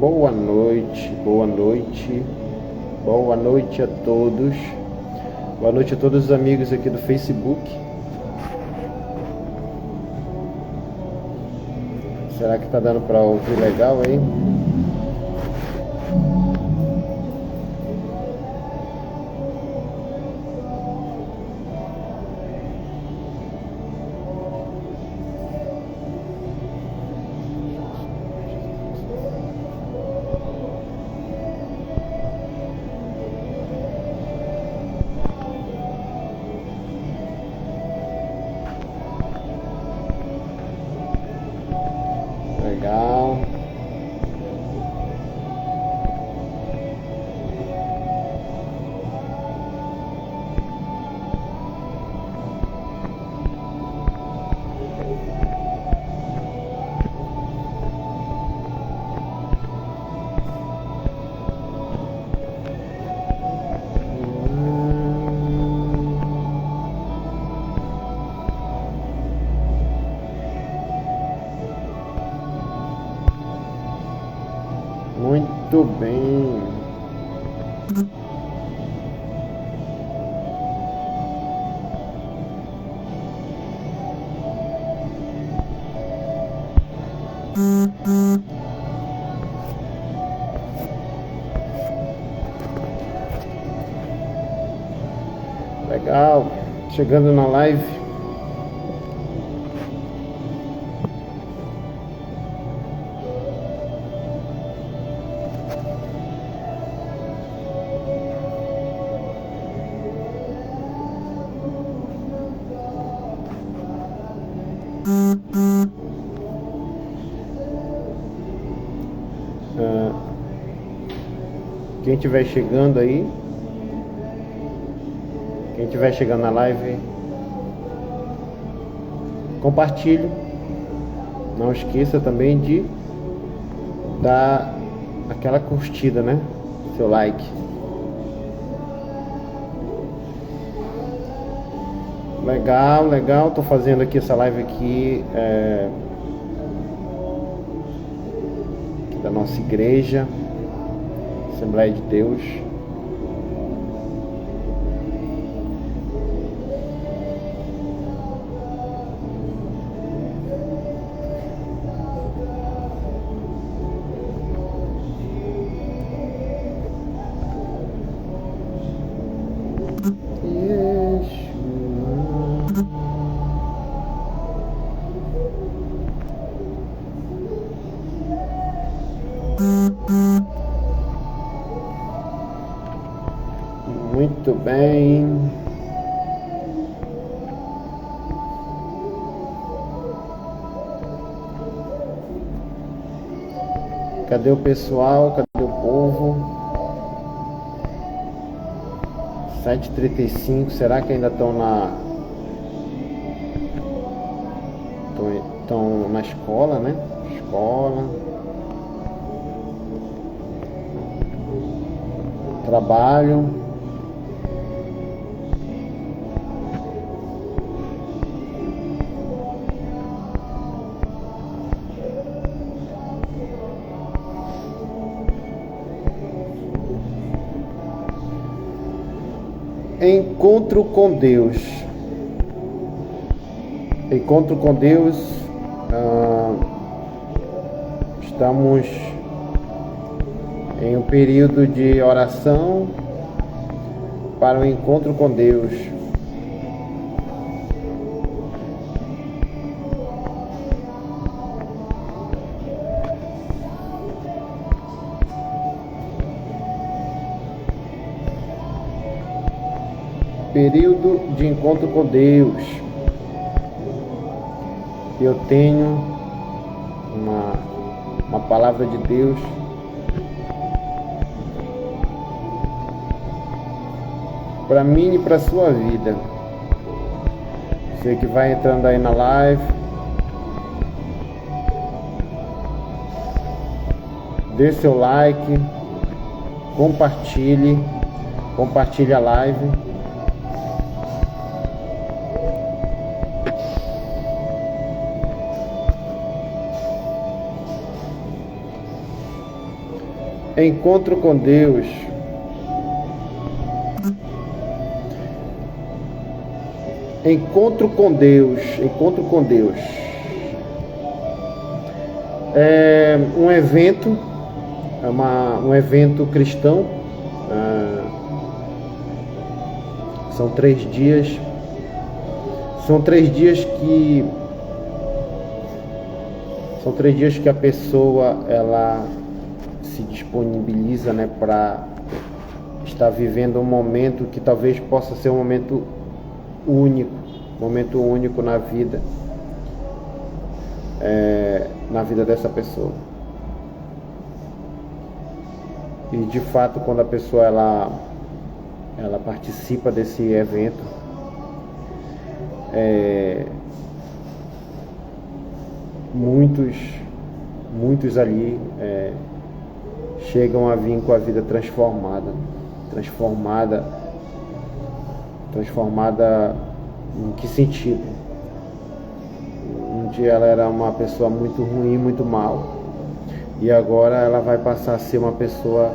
boa noite, boa noite, boa noite a todos. Boa noite a todos os amigos aqui do Facebook. Será que tá dando para ouvir legal aí? Legal. Muito bem. Legal. Chegando na live. Quem estiver chegando aí, quem estiver chegando na live, compartilhe. Não esqueça também de dar aquela curtida, né? Seu like. Legal, legal. Tô fazendo aqui essa live aqui da nossa igreja, Assembleia de Deus. Muito bem. Cadê o pessoal? Cadê o povo? 7h35. Será que ainda estão estão na escola, né? Escola. Trabalho. Encontro com Deus. Encontro com Deus. Estamos em um período de oração para o encontro com Deus. Período de encontro com Deus. Eu tenho uma palavra de Deus para mim e para sua vida. Você que vai entrando aí na live, dê seu like, compartilhe a live. Encontro com Deus. Encontro com Deus. Encontro com Deus. É um evento, um evento cristão. São 3 dias. São 3 dias que a pessoa ela se disponibiliza, né, para estar vivendo um momento que talvez possa ser um momento único na vida, dessa pessoa. E de fato, quando a pessoa ela participa desse evento, muitos ali chegam a vir com a vida transformada em que sentido? Um dia ela era uma pessoa muito ruim, muito mal, e agora ela vai passar a ser uma pessoa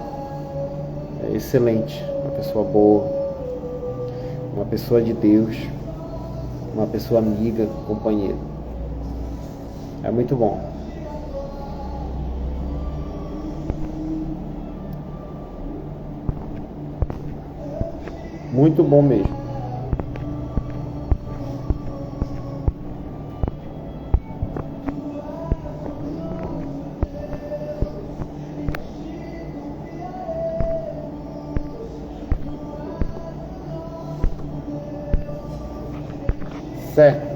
excelente, uma pessoa boa, uma pessoa de Deus, uma pessoa amiga, companheira. É muito bom. Muito bom mesmo. Certo.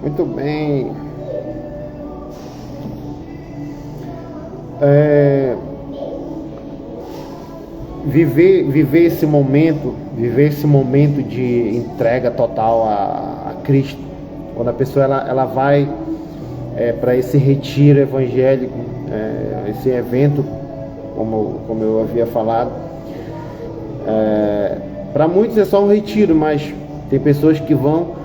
Muito bem. Viver esse momento de entrega total a Cristo. Quando a pessoa ela vai para esse retiro evangélico, esse evento, como eu havia falado, para muitos é só um retiro, mas tem pessoas que vão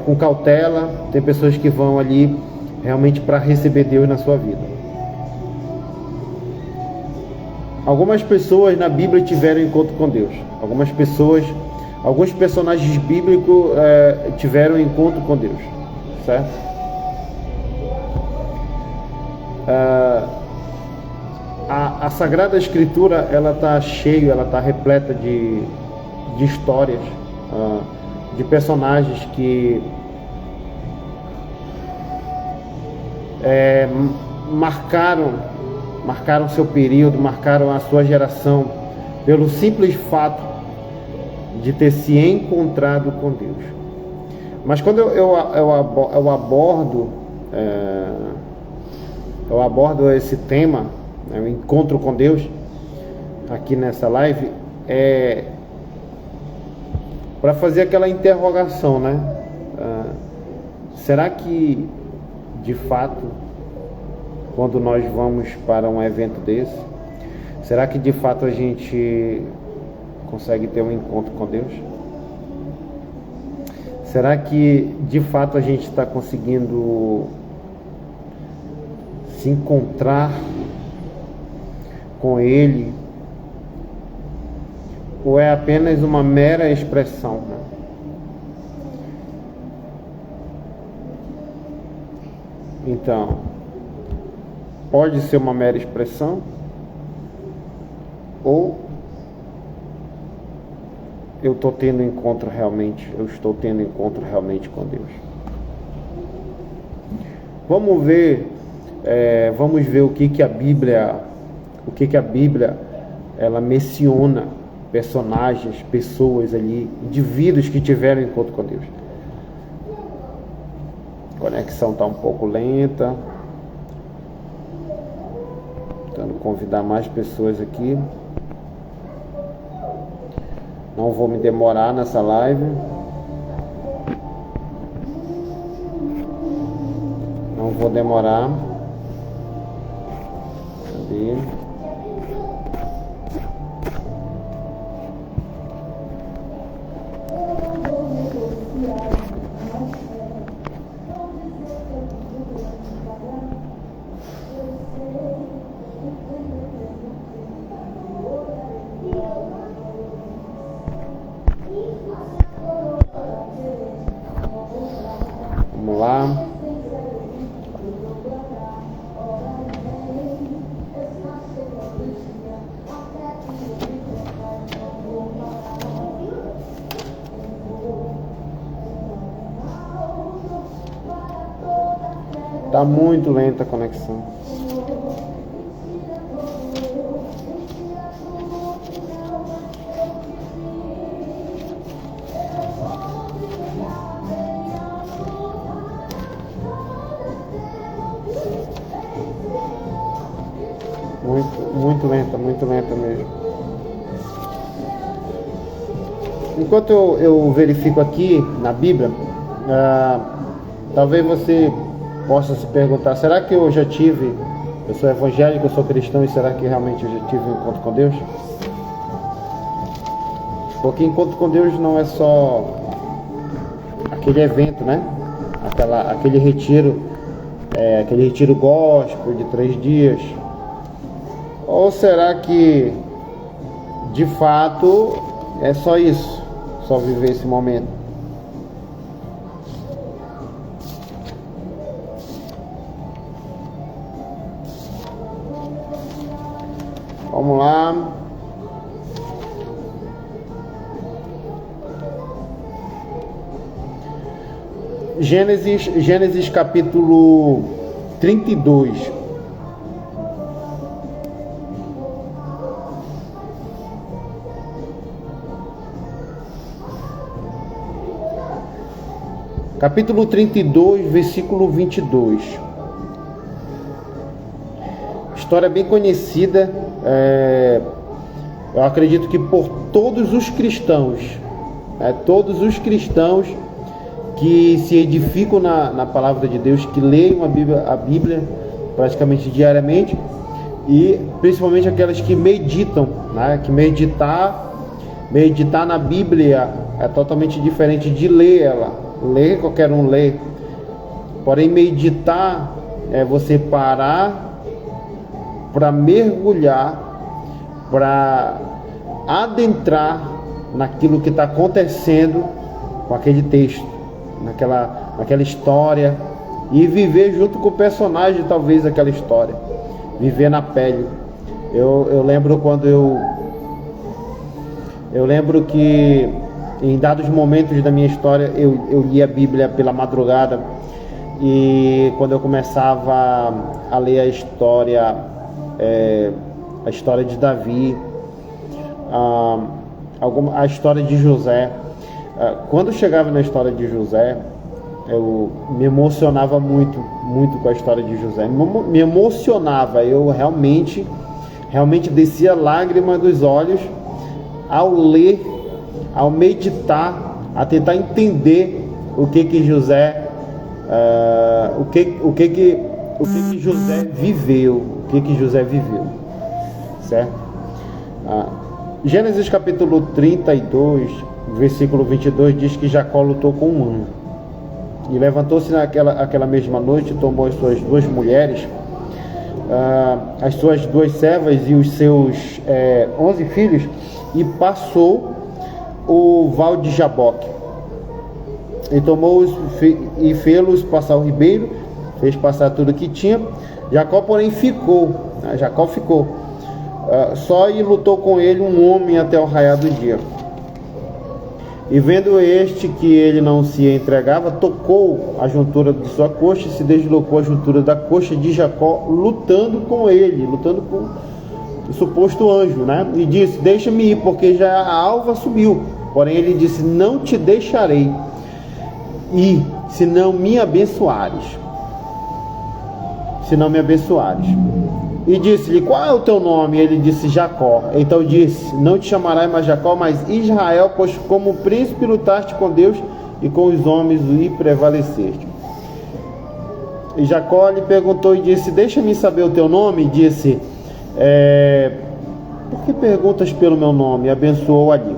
com cautela, tem pessoas que vão ali realmente para receber Deus na sua vida. Algumas pessoas na Bíblia tiveram encontro com Deus. Alguns personagens bíblicos tiveram encontro com Deus, certo? A Sagrada Escritura ela está repleta de histórias, de personagens que marcaram seu período, marcaram a sua geração, pelo simples fato de ter se encontrado com Deus. Mas quando eu abordo esse tema, o encontro com Deus, aqui nessa live, para fazer aquela interrogação, né? Será que, de fato, quando nós vamos para um evento desse, será que de fato a gente consegue ter um encontro com Deus? Será que de fato a gente está conseguindo se encontrar com Ele? Ou é apenas uma mera expressão, né? Então, pode ser uma mera expressão, ou eu estou tendo encontro realmente com Deus. Vamos ver o que a Bíblia ela menciona personagens, pessoas ali, indivíduos que tiveram encontro com Deus. A conexão está um pouco lenta. Tentando convidar mais pessoas aqui. Não vou me demorar nessa live. Não vou demorar. Cadê? Vamos lá. Tá muito lenta a conexão. Muito lenta mesmo. Enquanto eu verifico aqui na Bíblia, talvez você possa se perguntar: será que eu sou evangélico, eu sou cristão, e será que realmente eu já tive um encontro com Deus? Porque encontro com Deus não é só aquele evento, né? Aquele retiro gospel de 3 dias. Ou será que de fato é só isso? Só viver esse momento? Vamos lá. Gênesis capítulo 32. Capítulo 32, versículo 22. História bem conhecida, eu acredito que por todos os cristãos, que se edificam na palavra de Deus, que leem a Bíblia praticamente diariamente, e principalmente aquelas que meditam, né? Que meditar na Bíblia é totalmente diferente de ler ela. Ler, qualquer um lê. Porém, meditar é você parar para mergulhar, para adentrar naquilo que está acontecendo com aquele texto, naquela história, e viver junto com o personagem, talvez, daquela história, viver na pele. Eu lembro que em dados momentos da minha história eu li a Bíblia pela madrugada, e quando eu começava a ler a história de Davi, a história de José, quando chegava na história de José, eu me emocionava muito com a história de José. Me emocionava, eu realmente descia lágrima dos olhos ao ler, ao meditar, a tentar entender o que José viveu, certo? Gênesis capítulo 32, versículo 22 diz que Jacó lutou com um anjo, e levantou-se naquela mesma noite, tomou as suas 2 mulheres, as suas 2 servas e os seus 11 filhos, e passou o val de Jaboque, e tomou-os e fê-los passar o ribeiro, fez passar tudo que tinha. Jacó, porém, ficou, só, e lutou com ele um homem até o raiar do dia. E vendo este que ele não se entregava, tocou a juntura de sua coxa, e se deslocou a juntura da coxa de Jacó, lutando com o suposto anjo, né? E disse: deixa-me ir, porque já a alva subiu. Porém ele disse: não te deixarei ir, se não me abençoares. E disse-lhe: qual é o teu nome? Ele disse: Jacó. Então disse: não te chamarás mais Jacó, mas Israel, pois como príncipe lutaste com Deus e com os homens e prevaleceste. E Jacó lhe perguntou e disse: deixa-me saber o teu nome. E disse: por que perguntas pelo meu nome? E abençoou ali.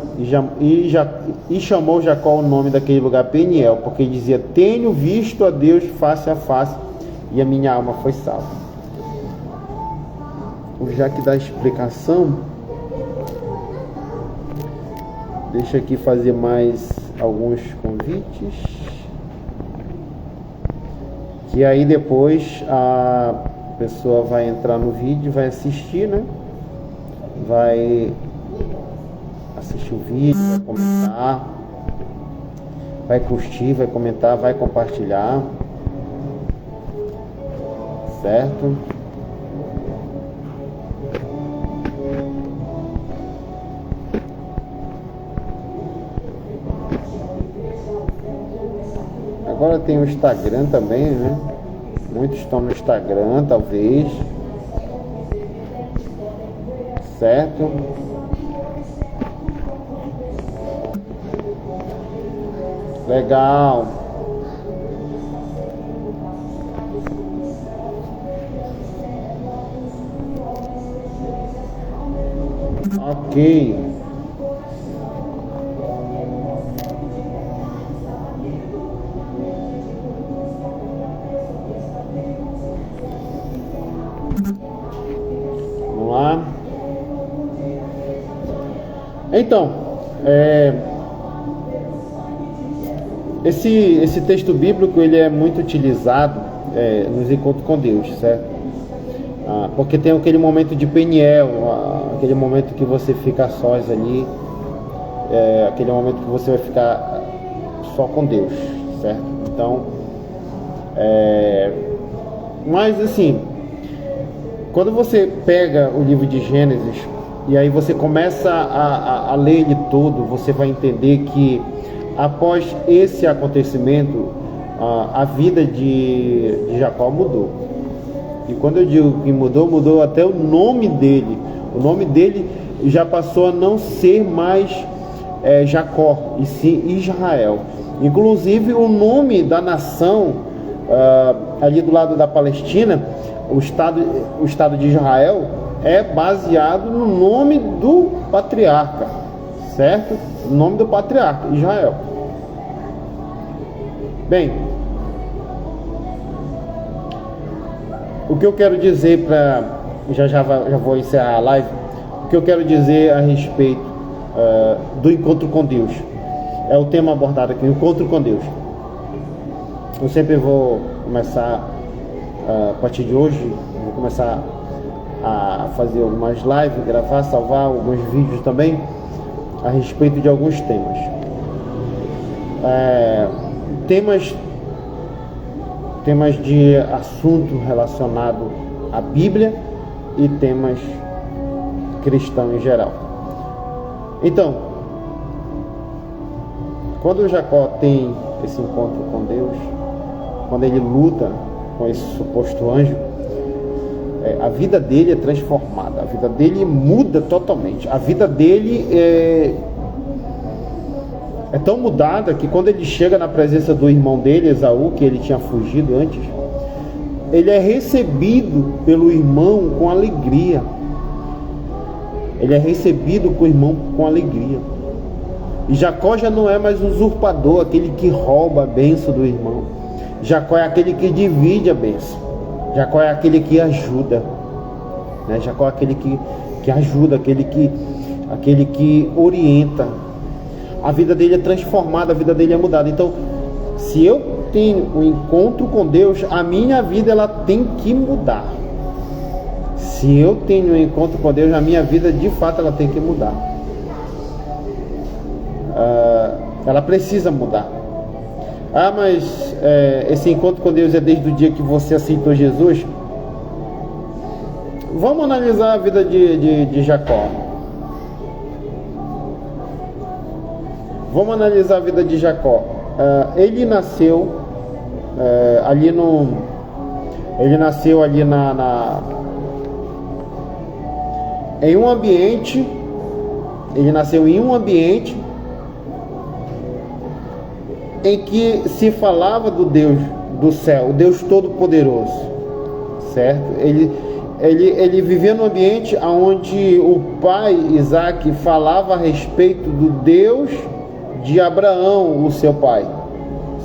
E chamou Jacó o nome daquele lugar Peniel, porque dizia: tenho visto a Deus face a face, e a minha alma foi salva. Já que dá explicação, deixa aqui fazer mais alguns convites. que aí depois a pessoa vai entrar no vídeo, vai assistir, né? Vai assistir o vídeo, vai comentar, vai curtir, vai comentar, vai compartilhar, certo? Agora tem o Instagram também, né? Muitos estão no Instagram, talvez. Certo? Legal. Ok. Vamos lá. Então, esse texto bíblico ele é muito utilizado nos encontros com Deus, certo? Porque tem aquele momento de Peniel, aquele momento que você fica a sós ali, aquele momento que você vai ficar só com Deus, certo? Então, mas assim, quando você pega o livro de Gênesis e aí você começa a ler ele todo, você vai entender que após esse acontecimento, a vida de Jacó mudou. E quando eu digo que mudou até o nome dele. O nome dele já passou a não ser mais Jacó, e sim Israel. Inclusive o nome da nação, ali do lado da Palestina, o Estado de Israel, é baseado no nome do patriarca, certo? O nome do patriarca, Israel. Bem, o que eu quero dizer já vou encerrar a live. O que eu quero dizer a respeito do encontro com Deus é o tema abordado aqui, o encontro com Deus. Eu sempre vou começar a partir de hoje, vou começar a fazer algumas lives, gravar, salvar alguns vídeos também a respeito de alguns temas. Temas de assunto relacionado à Bíblia e temas cristãos em geral. Então, quando Jacó tem esse encontro com Deus, quando ele luta com esse suposto anjo, a vida dele é transformada, a vida dele muda totalmente. A vida dele é tão mudada que quando ele chega na presença do irmão dele, Esaú, que ele tinha fugido antes, ele é recebido pelo irmão com alegria. Ele é recebido com o irmão com alegria. E Jacó já não é mais usurpador, aquele que rouba a bênção do irmão. Jacó é aquele que divide a bênção. Jacó é aquele que ajuda, né? Jacó é aquele que ajuda, aquele que orienta. A vida dele é transformada, a vida dele é mudada. Então, se eu tenho um encontro com Deus, a minha vida ela tem que mudar. Se eu tenho um encontro com Deus, a minha vida de fato ela tem que mudar. Ela precisa mudar. Mas esse encontro com Deus é desde o dia que você aceitou Jesus? Vamos analisar a vida de Jacó. Vamos analisar a vida de Jacó. Ele nasceu ali em um ambiente. Ele nasceu em um ambiente em que se falava do Deus do céu, o Deus Todo-Poderoso, certo? Ele vivia num ambiente onde o pai Isaac falava a respeito do Deus de Abraão, o seu pai,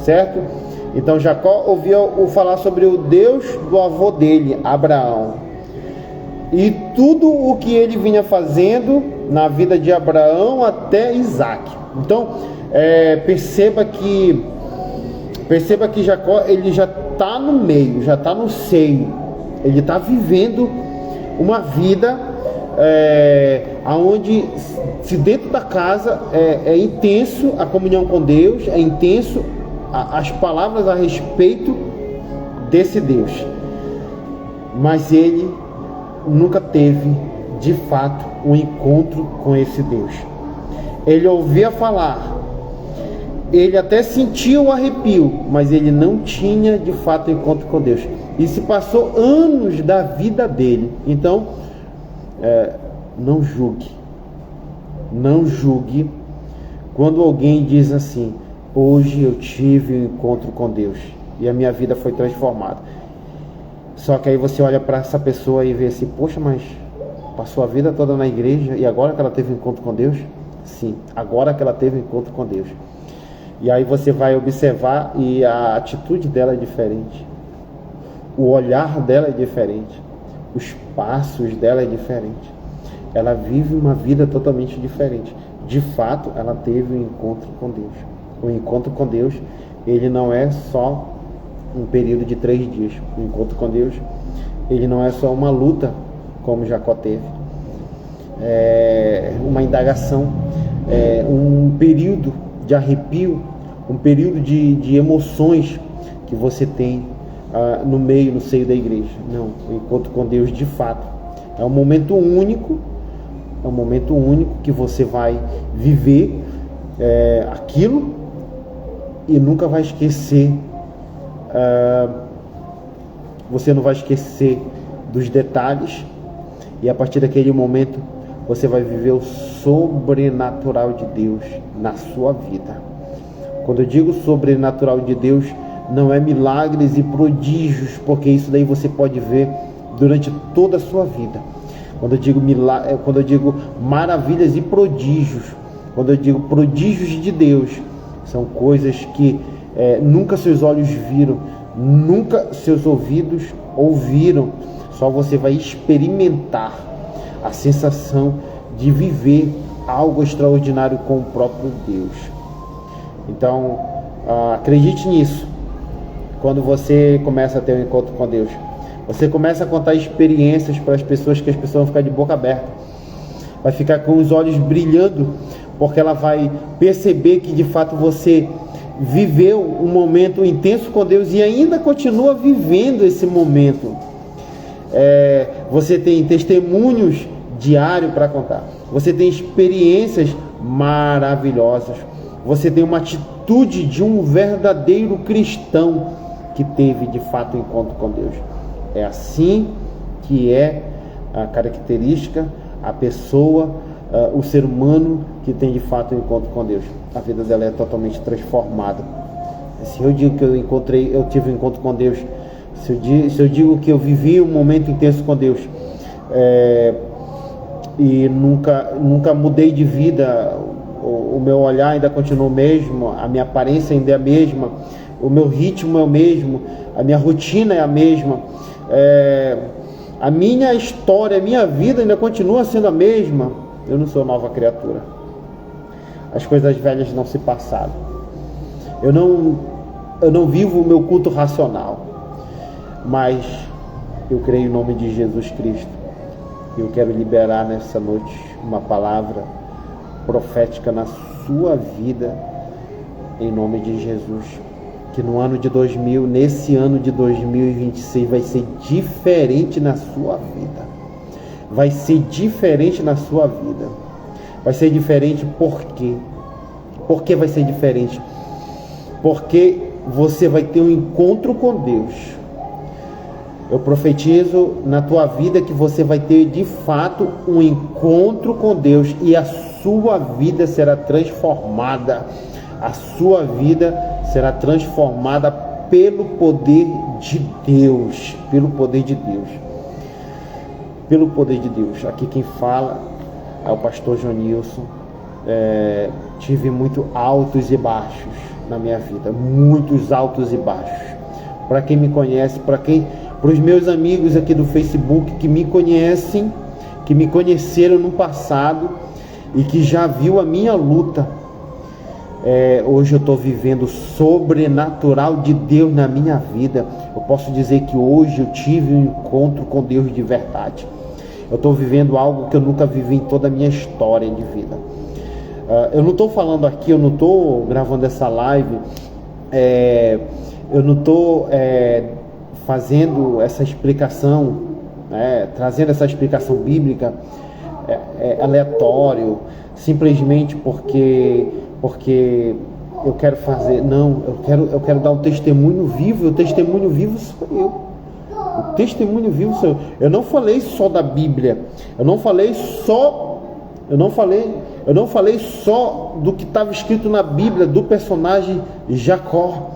certo? Então Jacó ouvia falar sobre o Deus do avô dele, Abraão, e tudo o que ele vinha fazendo na vida de Abraão até Isaac. Então perceba que Perceba que Jacó, ele já está no meio, já está no seio, ele está vivendo uma vida onde, se dentro da casa é intenso a comunhão com Deus, é intenso as palavras a respeito desse Deus, mas ele nunca teve de fato um encontro com esse Deus. Ele ouvia falar, ele até sentia o arrepio, mas ele não tinha de fato encontro com Deus. E se passou anos da vida dele. Então, não julgue. Não julgue quando alguém diz assim: hoje eu tive um encontro com Deus e a minha vida foi transformada. Só que aí você olha para essa pessoa e vê assim: poxa, mas passou a vida toda na igreja e agora que ela teve um encontro com Deus? Sim, agora que ela teve um encontro com Deus. E aí você vai observar e a atitude dela é diferente, o olhar dela é diferente, os passos dela é diferente. Ela vive uma vida totalmente diferente. De fato, ela teve um encontro com Deus. O encontro com Deus, ele não é só um período de 3 dias. O encontro com Deus, ele não é só uma luta, como Jacó teve. É uma indagação, um período de arrepio, um período de emoções que você tem no seio da igreja. Não, o encontro com Deus de fato é um momento único, que você vai viver aquilo e nunca vai esquecer. Você não vai esquecer dos detalhes, e a partir daquele momento você vai viver o sobrenatural de Deus na sua vida. Quando eu digo sobrenatural de Deus, não é milagres e prodígios, porque isso daí você pode ver durante toda a sua vida. Quando eu digo maravilhas e prodígios, quando eu digo prodígios de Deus, são coisas que nunca seus olhos viram, nunca seus ouvidos ouviram. Só você vai experimentar a sensação de viver algo extraordinário com o próprio Deus. Então, acredite nisso. Quando você começa a ter um encontro com Deus, você começa a contar experiências para as pessoas, que as pessoas vão ficar de boca aberta, vai ficar com os olhos brilhando, porque ela vai perceber que de fato você viveu um momento intenso com Deus e ainda continua vivendo esse momento. Você tem testemunhos diários para contar, você tem experiências maravilhosas, você tem uma atitude de um verdadeiro cristão que teve de fato um encontro com Deus. É assim que é a característica, a pessoa, o ser humano que tem de fato um encontro com Deus. A vida dela é totalmente transformada. Se eu digo que eu tive um encontro com Deus, se eu digo que eu vivi um momento intenso com Deus, e nunca mudei de vida, o meu olhar ainda continua o mesmo, a minha aparência ainda é a mesma, o meu ritmo é o mesmo, a minha rotina é a mesma, a minha história, a minha vida ainda continua sendo a mesma, eu não sou nova criatura. As coisas velhas não se passaram. Eu não vivo o meu culto racional, mas eu creio em nome de Jesus Cristo. Eu quero liberar nessa noite uma palavra profética na sua vida, em nome de Jesus. Que no ano de nesse ano de 2026 vai ser diferente na sua vida. Vai ser diferente na sua vida. Vai ser diferente por quê? Por que vai ser diferente? Porque você vai ter um encontro com Deus. Eu profetizo na tua vida que você vai ter de fato um encontro com Deus e a sua vida será transformada. A sua vida será transformada pelo poder de Deus. Pelo poder de Deus. Pelo poder de Deus. Aqui quem fala é o pastor Jonilson. Tive muito altos e baixos na minha vida. Muitos altos e baixos. Para quem me conhece, para os meus amigos aqui do Facebook que me conhecem, que me conheceram no passado e que já viu a minha luta, Hoje eu estou vivendo o sobrenatural de Deus na minha vida. Eu posso dizer que hoje eu tive um encontro com Deus de verdade. Eu estou vivendo algo que eu nunca vivi em toda a minha história de vida. Eu não estou falando aqui, eu não estou gravando essa live, eu não estou fazendo essa explicação, trazendo essa explicação bíblica aleatório, simplesmente porque eu quero fazer. Não, eu quero dar um testemunho vivo. O testemunho vivo sou eu. O testemunho vivo sou eu. Eu não falei só da Bíblia. Eu não falei só do que estava escrito na Bíblia, do personagem Jacó,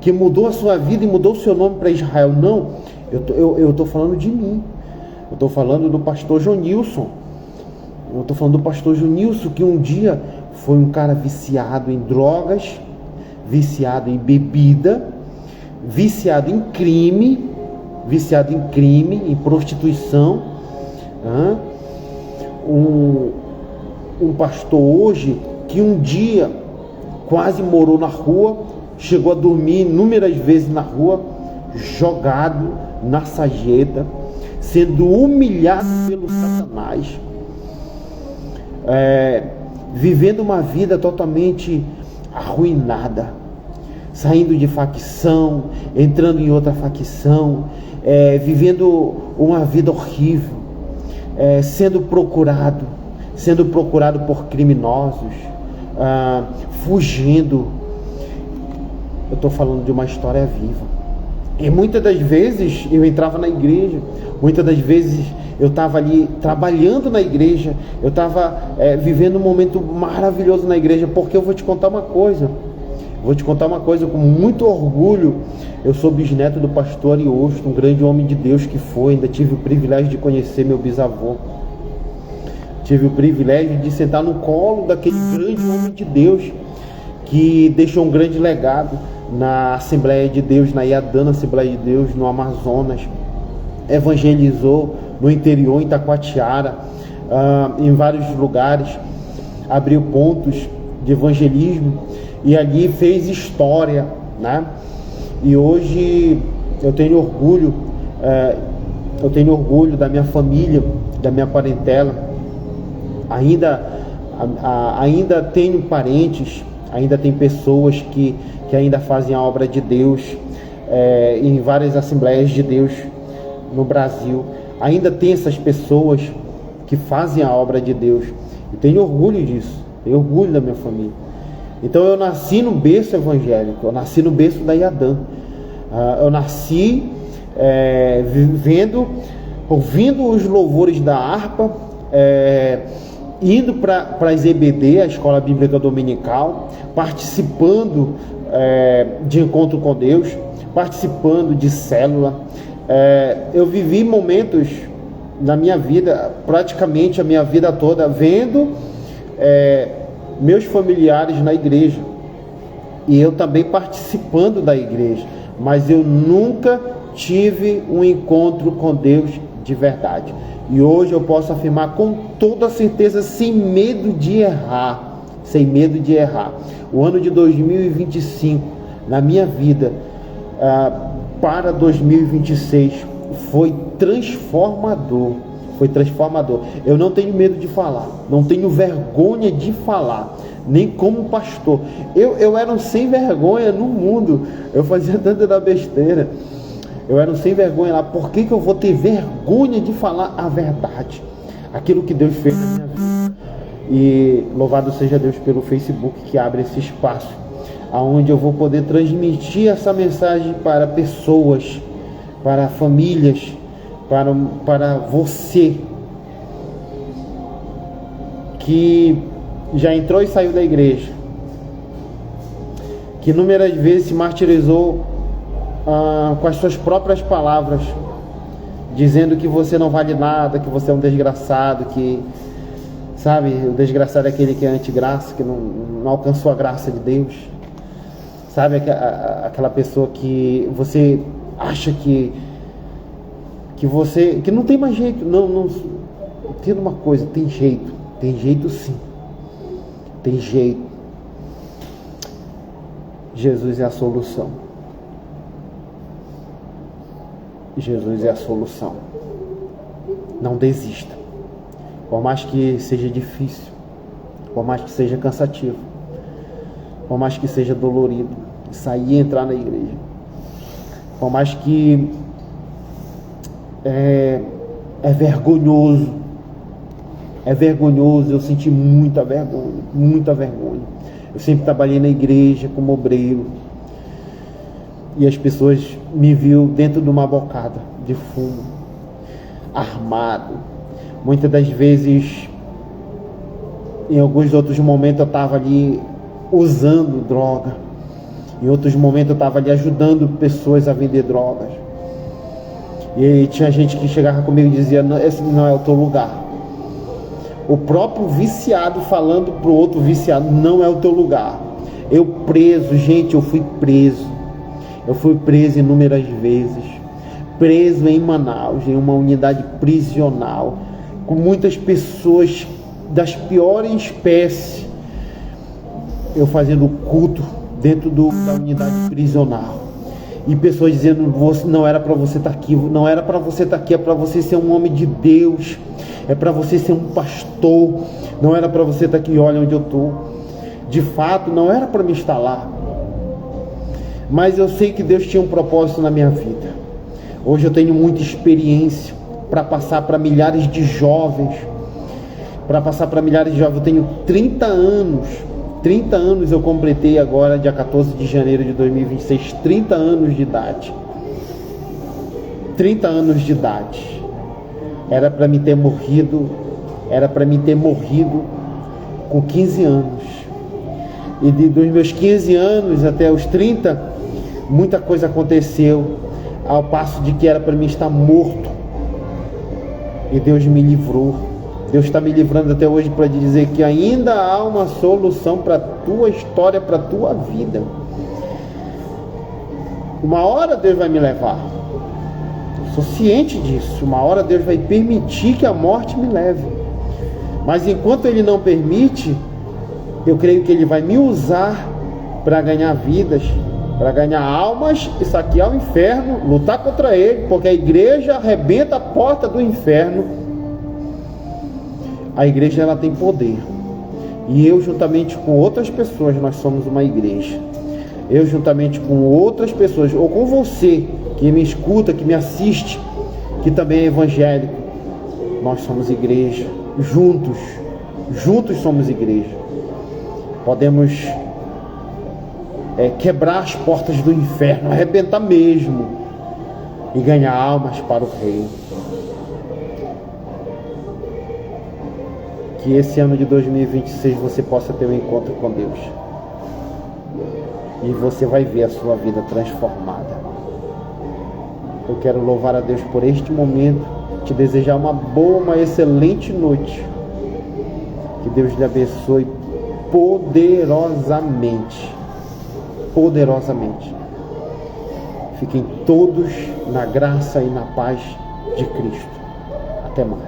que mudou a sua vida e mudou o seu nome para Israel. Não, eu estou falando de mim. Eu estou falando do pastor Jonilson. Eu estou falando do pastor Jonilson, que um dia foi um cara viciado em drogas, viciado em bebida, viciado em crime, em prostituição. Um pastor hoje que um dia quase morou na rua, chegou a dormir inúmeras vezes na rua, jogado na sarjeta, sendo humilhado pelo Satanás, vivendo uma vida totalmente arruinada, saindo de facção, entrando em outra facção, vivendo uma vida horrível, sendo procurado por criminosos, fugindo. Eu estou falando de uma história viva. E muitas das vezes eu entrava na igreja, muitas das vezes eu estava ali trabalhando na igreja, eu estava vivendo um momento maravilhoso na igreja, porque eu vou te contar uma coisa com muito orgulho. Eu sou bisneto do pastor Ariosto, um grande homem de Deus que foi. Ainda tive o privilégio de conhecer meu bisavô, tive o privilégio de sentar no colo daquele grande homem de Deus que deixou um grande legado na Assembleia de Deus, na Iadana Assembleia de Deus, no Amazonas. Evangelizou no interior, em Taquatiara, em vários lugares, abriu pontos de evangelismo e ali fez história, né? E hoje eu tenho orgulho da minha família, da minha parentela. Ainda tenho parentes, ainda tem pessoas que ainda fazem a obra de Deus em várias Assembleias de Deus no Brasil. Ainda tem essas pessoas que fazem a obra de Deus. Eu tenho orgulho disso, tenho orgulho da minha família. Então eu nasci no berço evangélico, eu nasci no berço da Iadã. Eu nasci ouvindo os louvores da harpa, indo para as EBD, a Escola Bíblica Dominical, participando de encontro com Deus, participando de célula. Eu vivi momentos na minha vida, praticamente a minha vida toda, vendo meus familiares na igreja, e eu também participando da igreja, mas eu nunca tive um encontro com Deus de verdade. E hoje eu posso afirmar com toda certeza, sem medo de errar, o ano de 2025 na minha vida para 2026 foi transformador. Eu não tenho medo de falar, não tenho vergonha de falar, nem como pastor. Eu era um sem vergonha no mundo, eu fazia tanta da besteira, eu era um sem vergonha lá. Por que eu vou ter vergonha de falar a verdade? Aquilo que Deus fez na minha vida. E louvado seja Deus pelo Facebook, que abre esse espaço, aonde eu vou poder transmitir essa mensagem para pessoas, para famílias, para você que já entrou e saiu da igreja, que inúmeras vezes se martirizou com as suas próprias palavras, dizendo que você não vale nada, que você é um desgraçado, que, sabe, o desgraçado é aquele que é antigraça, que não alcançou a graça de Deus, sabe, aquela pessoa que você acha que não tem mais jeito. Não, entenda uma coisa, tem jeito sim, tem jeito. Jesus é a solução. Jesus é a solução. Não desista. Por mais que seja difícil, por mais que seja cansativo, por mais que seja dolorido, sair e entrar na igreja, por mais que é vergonhoso, eu senti muita vergonha. Eu sempre trabalhei na igreja como obreiro, e as pessoas me viam dentro de uma bocada de fumo, armado. Muitas das vezes, em alguns outros momentos eu estava ali usando droga, em outros momentos eu estava ali ajudando pessoas a vender drogas. E aí tinha gente que chegava comigo e dizia: não, esse não é o teu lugar. O próprio viciado falando para o outro viciado: não é o teu lugar. Eu preso, gente, eu fui preso. Eu fui preso inúmeras vezes. Preso em Manaus, em uma unidade prisional, com muitas pessoas das piores espécies. Eu fazendo culto dentro da unidade prisional. E pessoas dizendo: não era para você estar aqui, não era para você estar aqui, é para você ser um homem de Deus, é para você ser um pastor, não era para você estar aqui. Olha onde eu estou. De fato, não era para me estar lá, mas eu sei que Deus tinha um propósito na minha vida. Hoje eu tenho muita experiência para passar para milhares de jovens, eu tenho 30 anos. 30 anos eu completei agora, dia 14 de janeiro de 2026, 30 anos de idade. 30 anos de idade. Era para mim ter morrido com 15 anos. E dos meus 15 anos até os 30, muita coisa aconteceu, ao passo de que era para mim estar morto. E Deus me livrou. Deus está me livrando até hoje para dizer que ainda há uma solução para a tua história, para a tua vida. Uma hora Deus vai me levar. Eu sou ciente disso. Uma hora Deus vai permitir que a morte me leve. Mas enquanto Ele não permite, eu creio que Ele vai me usar para ganhar vidas, para ganhar almas e saquear o inferno, lutar contra ele, porque a igreja arrebenta a porta do inferno. A igreja, ela tem poder, e eu juntamente com outras pessoas, nós somos uma igreja. Eu juntamente com outras pessoas, ou com você que me escuta, que me assiste, que também é evangélico, nós somos igreja. Juntos somos igreja. Podemos quebrar as portas do inferno, arrebentar mesmo, e ganhar almas para o reino. Que esse ano de 2026 você possa ter um encontro com Deus, e você vai ver a sua vida transformada. Eu quero louvar a Deus por este momento, te desejar uma excelente noite. Que Deus lhe abençoe poderosamente. Fiquem todos na graça e na paz de Cristo. Até mais.